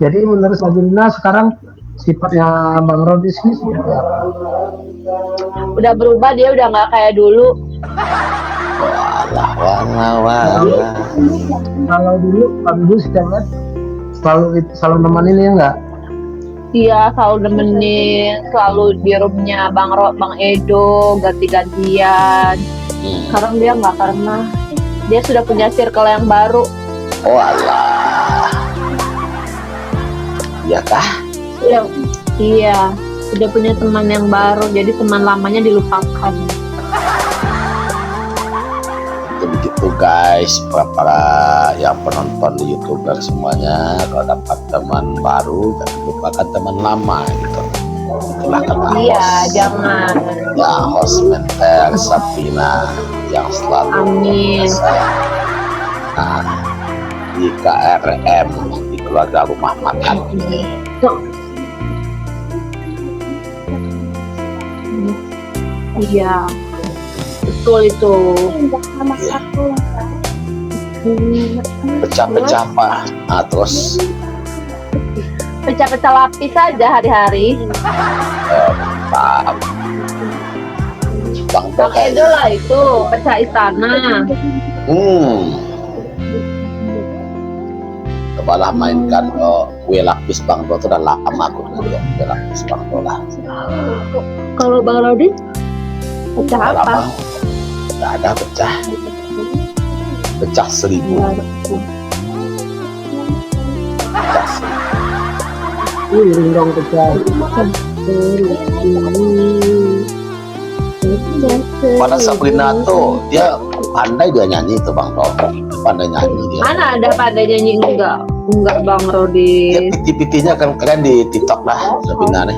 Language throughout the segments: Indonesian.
Jadi menurut Sabrina sekarang sifatnya Bang Rodis ini seperti apa? Udah berubah, dia udah nggak kayak dulu. Walah, walah, Kalau walah. kalau dulu Bang Gus setiap lihat selalu nemenin ya enggak? Dia selalu nemenin, selalu di roomnya Bang Edo, ganti-gantian. Sekarang dia nggak pernah. Dia sudah punya circle yang baru. Walah. Ya kah? Iya, udah punya teman yang baru. Jadi teman lamanya dilupakan. Begitu guys, para yang penonton di YouTuber semuanya, kalau dapat teman baru jangan lupakan teman lama gitu. Itulah kata Iya, host. jangan. Ya, host Menter Sabrina yang selalu Amin. nah, di KRM, di keluarga rumah makan. Iya, betul itu. Pecah-pecah apa? Nah, terus Pecah-pecah lapis saja hari-hari. Pak Bang Bang Edo lah itu, pecah istana. Cobalah mainkan kue lapis Bang Do, itu udah lama aku dulu kue lapis Bang Do lah. Kalau Bang Rodis, pecah Udah apa? lama, nggak ada pecah 1000. Pecah 1000. Dong pecah. Pada Sabrina tuh dia pandai dia nyanyi tuh Bang Do, pandai nyanyi dia. Mana ada pandai nyanyi? Enggak Bang Dia Rodis. piti-pitinya keren di TikTok lah Sabrina nih.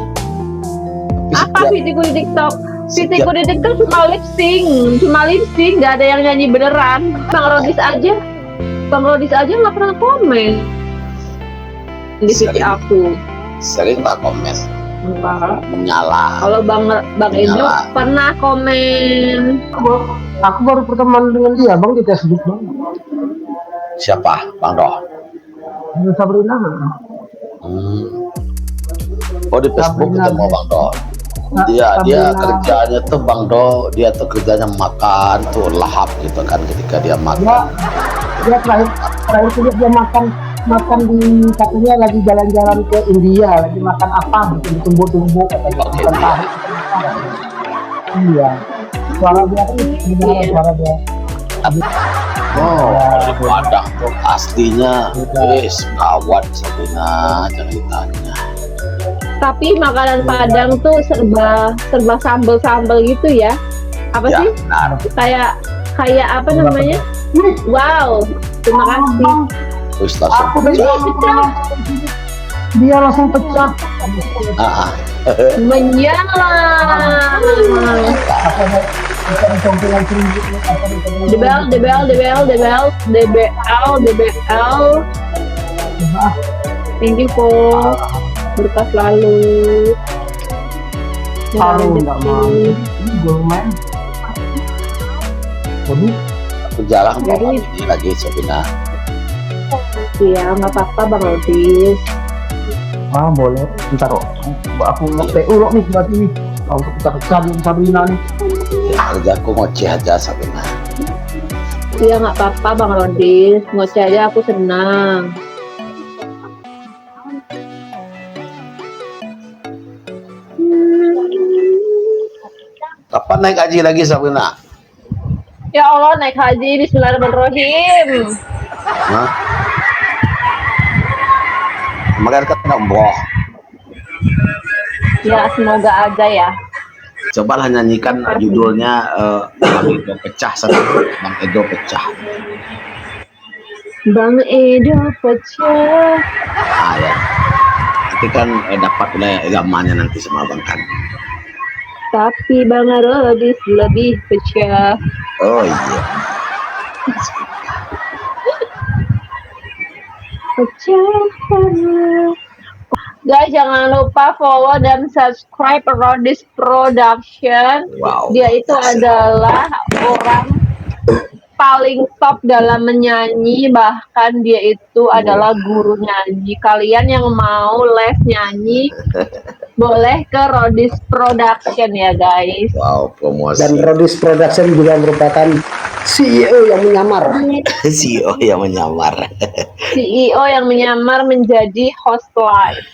Apa pitiku di TikTok? Pitiku di TikTok cuma lip sync, nggak ada yang nyanyi beneran. Bang Rodis aja nggak pernah komen di PT aku. Sering lah komen Enggak. menyala. Kalau Bang Edo pernah komen. Aku baru berteman dengan dia, Bang, di Facebook, Bang. Siapa Bang Do? Dengan Sabrina. Oh di Facebook Sabrina. ketemu Bang Do. Dia Sabrina. kerjanya tuh Bang Do, dia tuh kerjanya makan tuh lahap gitu kan ketika dia makan. Dia terakhir dia makan di katanya lagi jalan-jalan ke India, lagi makan apa gitu, tumbuh-tumbuh katanya makan tahu. Iya. Suara dia kan gimana suara dia? Oh, di Padang tuh aslinya, wis gawat Sabrina, jangan ditanya. Tapi makanan Padang tuh serba sambel gitu ya. Apa Ya sih? benar. Kayak apa namanya? Wow, terima kasih. Terus langsung Aku pecah. Pecah. Dia langsung pecah. Ah, Menyala. DBL. Thank you for berkah selalu. Kalau nggak mau, ini gue main. Jadi aku jarang banget ini lagi Sabrina. Iya, nggak apa-apa Bang Rodis. boleh. Ntar kok. Aku nge-PU loh nih buat ini. Untuk kita pecah di Sabrina nih. Ya, kerjaku ngoceh aja Sabrina. Iya, nggak apa-apa Bang Rodis. Ngoceh aja aku senang. Kapan naik haji lagi Sabrina? Ya Allah, naik haji, bismillahirrahmanirrahim. Hah? Kemarin kan umroh. Ya, semoga aja ya. Cobalah nyanyikan judulnya Bang Edo pecah satu. Bang Edo pecah. Bang Edo pecah. Ah ya. Nanti kan dapat gamanya nanti sama Bang kan. Tapi Bang Rodis lebih pecah. Oh iya. Pecah. Guys, jangan lupa follow dan subscribe Rodis Production. Wow. Dia itu adalah orang paling top dalam menyanyi, bahkan dia itu adalah guru nyanyi. Kalian yang mau les nyanyi boleh ke Rodis Production ya guys. Wow, promosi. Dan Rodis Production juga merupakan CEO yang menyamar. CEO yang menyamar. CEO yang menyamar menjadi host live.